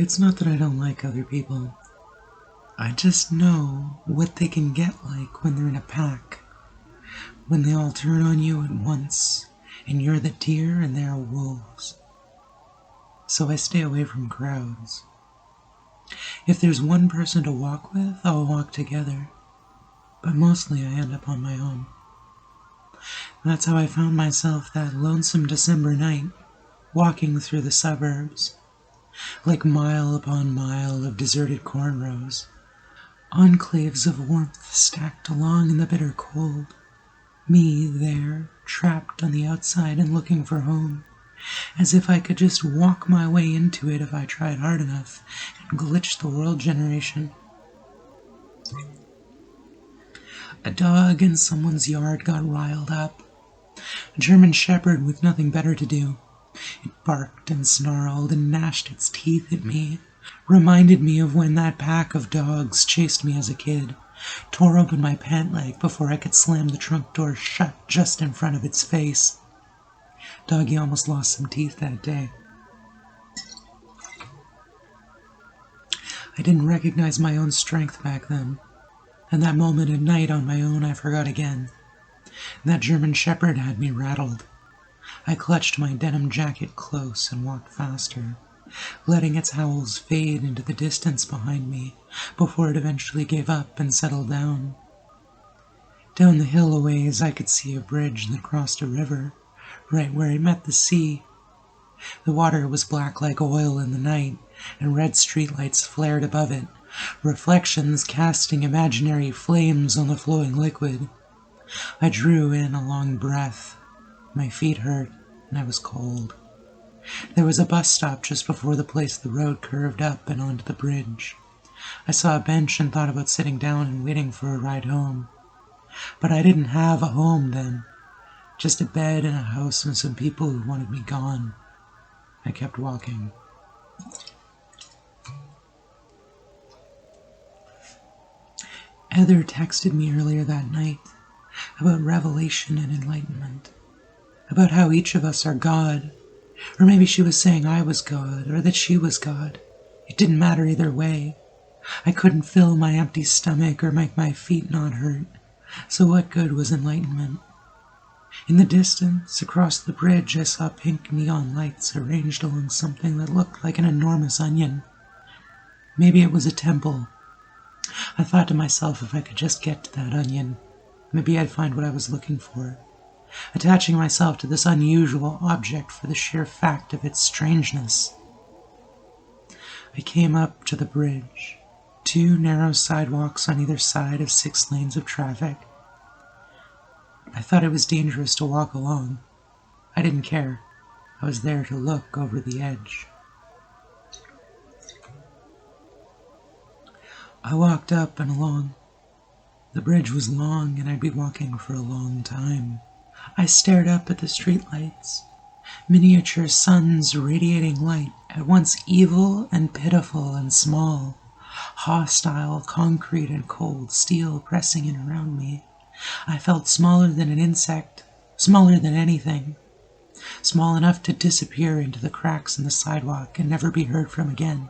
It's not that I don't like other people. I just know what they can get like when they're in a pack. When they all turn on you at once, and you're the deer and they're wolves. So I stay away from crowds. If there's one person to walk with, I'll walk together. But mostly I end up on my own. That's how I found myself that lonesome December night, walking through the suburbs, like mile upon mile of deserted corn rows, enclaves of warmth stacked along in the bitter cold. Me there, trapped on the outside and looking for home, as if I could just walk my way into it if I tried hard enough and glitch the world generation. A dog in someone's yard got riled up. A German shepherd with nothing better to do. It barked and snarled and gnashed its teeth at me, reminded me of when that pack of dogs chased me as a kid, tore open my pant leg before I could slam the trunk door shut just in front of its face. Doggy almost lost some teeth that day. I didn't recognize my own strength back then, and that moment at night on my own I forgot again. That German shepherd had me rattled. I clutched my denim jacket close and walked faster, letting its howls fade into the distance behind me before it eventually gave up and settled down. Down the hill a ways I could see a bridge that crossed a river, right where it met the sea. The water was black like oil in the night, and red streetlights flared above it, reflections casting imaginary flames on the flowing liquid. I drew in a long breath. My feet hurt, and I was cold. There was a bus stop just before the place the road curved up and onto the bridge. I saw a bench and thought about sitting down and waiting for a ride home. But I didn't have a home then. Just a bed and a house and some people who wanted me gone. I kept walking. Heather texted me earlier that night about revelation and enlightenment, about how each of us are God, or maybe she was saying I was God, or that she was God. It didn't matter either way. I couldn't fill my empty stomach or make my feet not hurt, so what good was enlightenment? In the distance, across the bridge, I saw pink neon lights arranged along something that looked like an enormous onion. Maybe it was a temple. I thought to myself if I could just get to that onion, maybe I'd find what I was looking for, attaching myself to this unusual object for the sheer fact of its strangeness. I came up to the bridge, 2 narrow sidewalks on either side of 6 lanes of traffic. I thought it was dangerous to walk along. I didn't care. I was there to look over the edge. I walked up and along. The bridge was long, and I'd be walking for a long time. I stared up at the streetlights, miniature suns radiating light, at once evil and pitiful and small, hostile, concrete and cold steel pressing in around me. I felt smaller than an insect, smaller than anything, small enough to disappear into the cracks in the sidewalk and never be heard from again.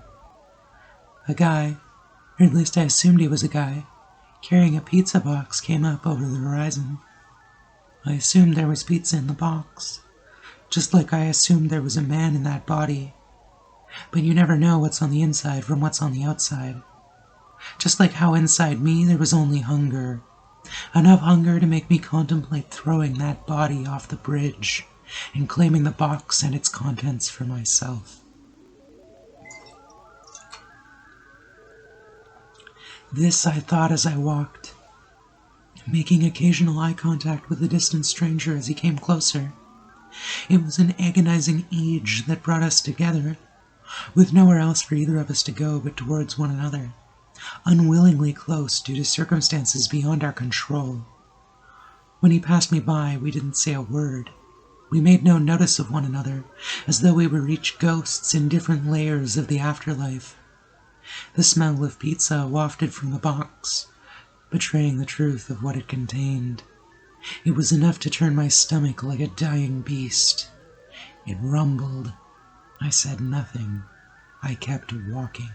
A guy, or at least I assumed he was a guy, carrying a pizza box came up over the horizon. I assumed there was pizza in the box, just like I assumed there was a man in that body. But you never know what's on the inside from what's on the outside. Just like how inside me there was only hunger. Enough hunger to make me contemplate throwing that body off the bridge and claiming the box and its contents for myself. This I thought as I walked, making occasional eye contact with the distant stranger as he came closer. It was an agonizing age that brought us together, with nowhere else for either of us to go but towards one another, unwillingly close due to circumstances beyond our control. When he passed me by, we didn't say a word. We made no notice of one another, as though we were each ghosts in different layers of the afterlife. The smell of pizza wafted from the box, betraying the truth of what it contained. It was enough to turn my stomach like a dying beast. It rumbled. I said nothing. I kept walking.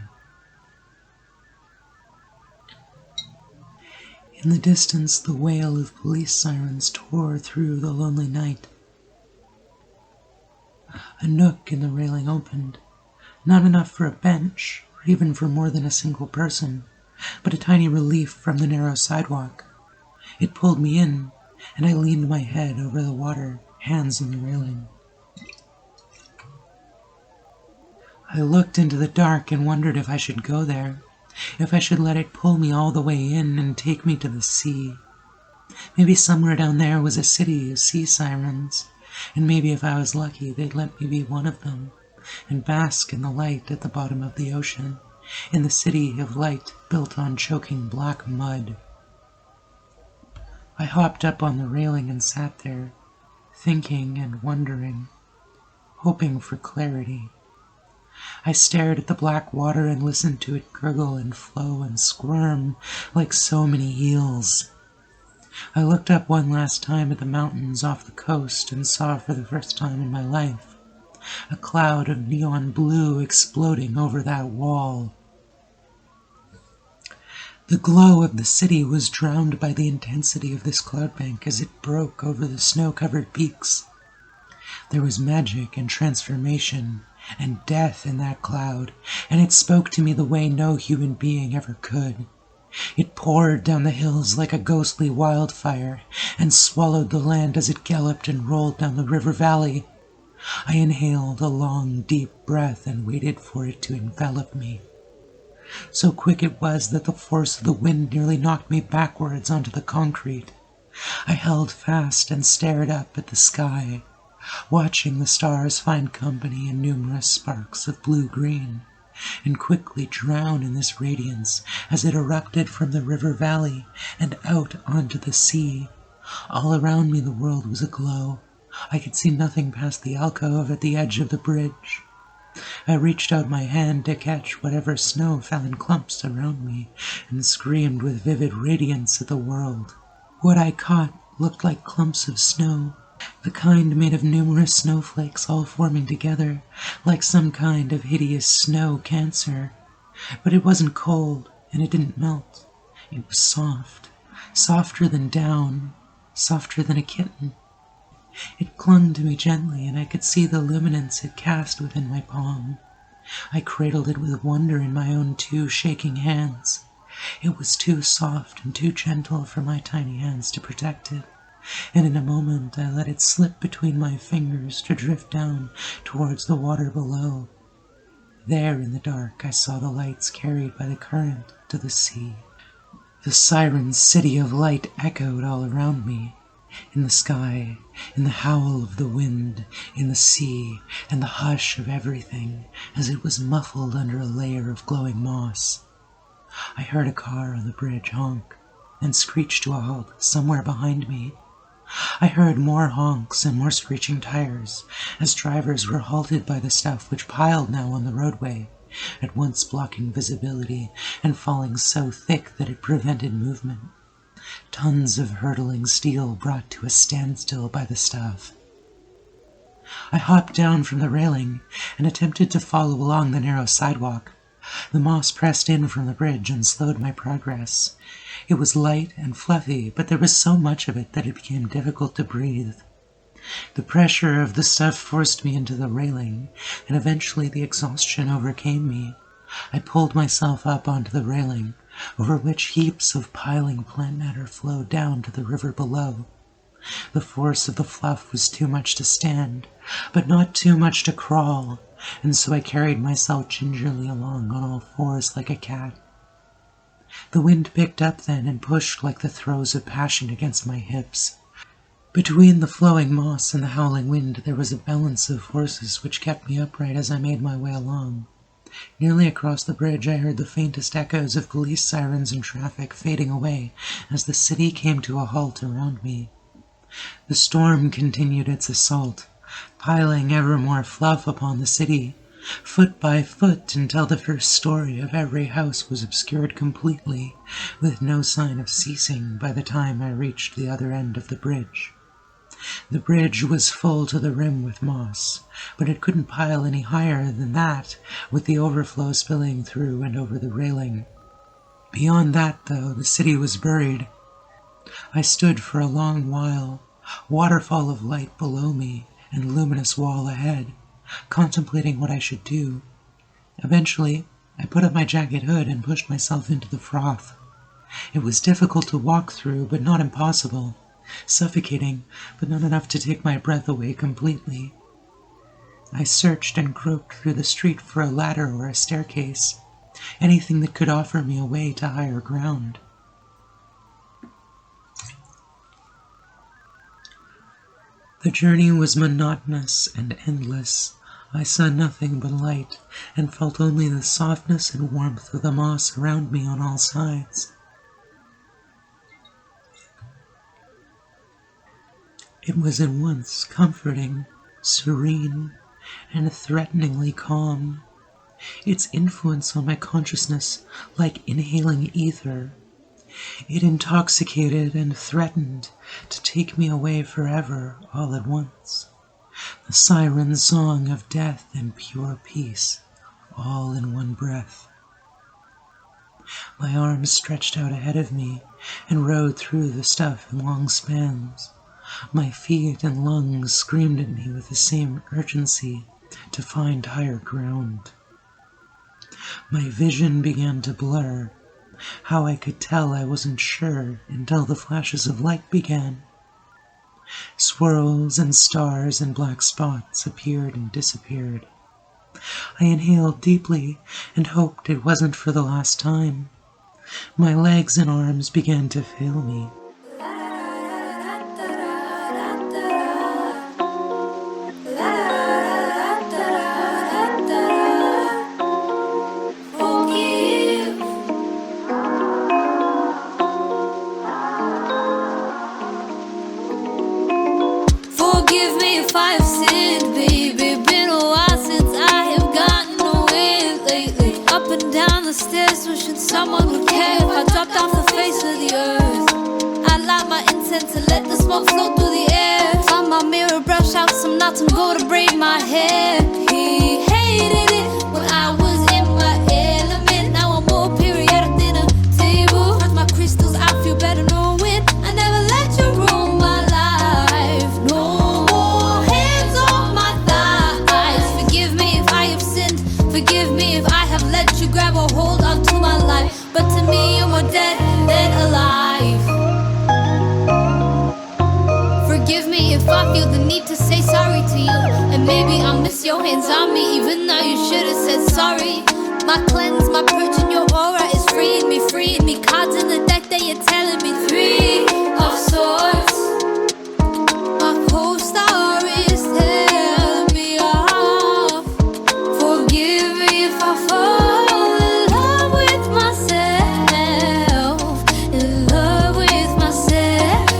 In the distance, the wail of police sirens tore through the lonely night. A nook in the railing opened, not enough for a bench, or even for more than a single person, but a tiny relief from the narrow sidewalk. It pulled me in, and I leaned my head over the water, hands on the railing. I looked into the dark and wondered if I should go there, if I should let it pull me all the way in and take me to the sea. Maybe somewhere down there was a city of sea sirens, and maybe if I was lucky they'd let me be one of them, and bask in the light at the bottom of the ocean, in the city of light built on choking black mud. I hopped up on the railing and sat there, thinking and wondering, hoping for clarity. I stared at the black water and listened to it gurgle and flow and squirm like so many eels. I looked up one last time at the mountains off the coast and saw for the first time in my life a cloud of neon blue exploding over that wall. The glow of the city was drowned by the intensity of this cloud bank as it broke over the snow-covered peaks. There was magic and transformation and death in that cloud, and it spoke to me the way no human being ever could. It poured down the hills like a ghostly wildfire and swallowed the land as it galloped and rolled down the river valley. I inhaled a long, deep breath and waited for it to envelop me. So quick it was that the force of the wind nearly knocked me backwards onto the concrete. I held fast and stared up at the sky, watching the stars find company in numerous sparks of blue-green, and quickly drown in this radiance as it erupted from the river valley and out onto the sea. All around me the world was aglow. I could see nothing past the alcove at the edge of the bridge. I reached out my hand to catch whatever snow fell in clumps around me and screamed with vivid radiance at the world. What I caught looked like clumps of snow, the kind made of numerous snowflakes all forming together, like some kind of hideous snow cancer. But it wasn't cold, and it didn't melt. It was soft, softer than down, softer than a kitten. It clung to me gently, and I could see the luminance it cast within my palm. I cradled it with wonder in my own two shaking hands. It was too soft and too gentle for my tiny hands to protect it, and in a moment I let it slip between my fingers to drift down towards the water below. There in the dark I saw the lights carried by the current to the sea. The siren city of light echoed all around me, in the sky, in the howl of the wind, in the sea, and the hush of everything, as it was muffled under a layer of glowing moss. I heard a car on the bridge honk and screech to a halt somewhere behind me. I heard more honks and more screeching tires as drivers were halted by the stuff which piled now on the roadway, at once blocking visibility and falling so thick that it prevented movement. Tons of hurtling steel brought to a standstill by the stuff. I hopped down from the railing and attempted to follow along the narrow sidewalk. The moss pressed in from the bridge and slowed my progress. It was light and fluffy, but there was so much of it that it became difficult to breathe. The pressure of the stuff forced me into the railing, and eventually the exhaustion overcame me. I pulled myself up onto the railing, over which heaps of piling plant matter flowed down to the river below. The force of the fluff was too much to stand, but not too much to crawl, and so I carried myself gingerly along on all fours like a cat. The wind picked up then and pushed like the throes of passion against my hips. Between the flowing moss and the howling wind there was a balance of forces which kept me upright as I made my way along. Nearly across the bridge I heard the faintest echoes of police sirens and traffic fading away as the city came to a halt around me. The storm continued its assault, piling ever more fluff upon the city, foot by foot until the first story of every house was obscured completely, with no sign of ceasing by the time I reached the other end of the bridge. The bridge was full to the rim with moss, but it couldn't pile any higher than that, with the overflow spilling through and over the railing. Beyond that, though, the city was buried. I stood for a long while, waterfall of light below me and luminous wall ahead, contemplating what I should do. Eventually, I put up my jacket hood and pushed myself into the froth. It was difficult to walk through, but not impossible. Suffocating, but not enough to take my breath away completely. I searched and groped through the street for a ladder or a staircase, anything that could offer me a way to higher ground. The journey was monotonous and endless. I saw nothing but light and felt only the softness and warmth of the moss around me on all sides. It was at once comforting, serene, and threateningly calm, its influence on my consciousness like inhaling ether. It intoxicated and threatened to take me away forever all at once. The siren song of death and pure peace, all in one breath. My arms stretched out ahead of me and rode through the stuff in long spans. My feet and lungs screamed at me with the same urgency to find higher ground. My vision began to blur. How I could tell I wasn't sure until the flashes of light began. Swirls and stars and black spots appeared and disappeared. I inhaled deeply and hoped it wasn't for the last time. My legs and arms began to fail me. Forgive me if I have sinned, baby. Been a while since I have gotten away lately. Up and down the stairs, wishing someone would care if I dropped off the face of the earth. I light my incense to let the smoke float through the air. Find my mirror, brush out some knots and go to braid my hair. He hated it when I was in my element. Now I'm more periodic than a table. Touch my crystals, I feel better knowing I never let you ruin my life. No more hands on my thighs. Forgive me if I have sinned. Forgive me if I have let you grab a hold onto my life. But to me you're more dead than alive. Forgive me if I feel the need to say sorry to you, and maybe I'll miss your hands on me, even though you should have said sorry. My cleanse, my purge in your aura is freeing me. Cards in the deck that you're telling me. Three of swords. My co-star is telling me off. Forgive me if I fall in love with myself. In love with myself.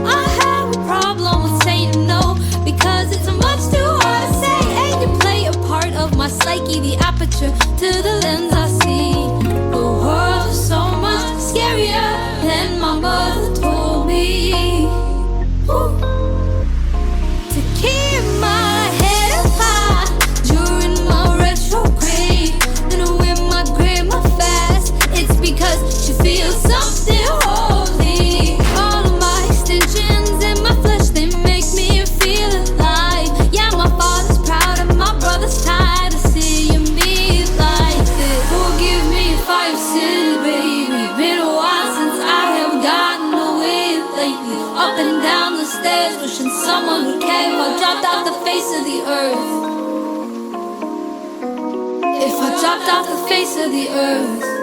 I have a problem with saying no, because it's much too hard to say. And you play a part of my psyche, the aperture to the lens I see. The world's so much scarier than my mother told me. Ooh. To keep my head up high during my retrograde, and when my grandma fast, it's because she feels something holy. All of my extensions and my flesh, they make me feel alive. Yeah, my father's proud and my brother's tired of seeing me like this. Forgive me if I have sinned, baby. Been a while since I have gotten away lately. Up and down the stairs, wishing someone would care if I dropped off the face of the earth. If I dropped off the face of the earth.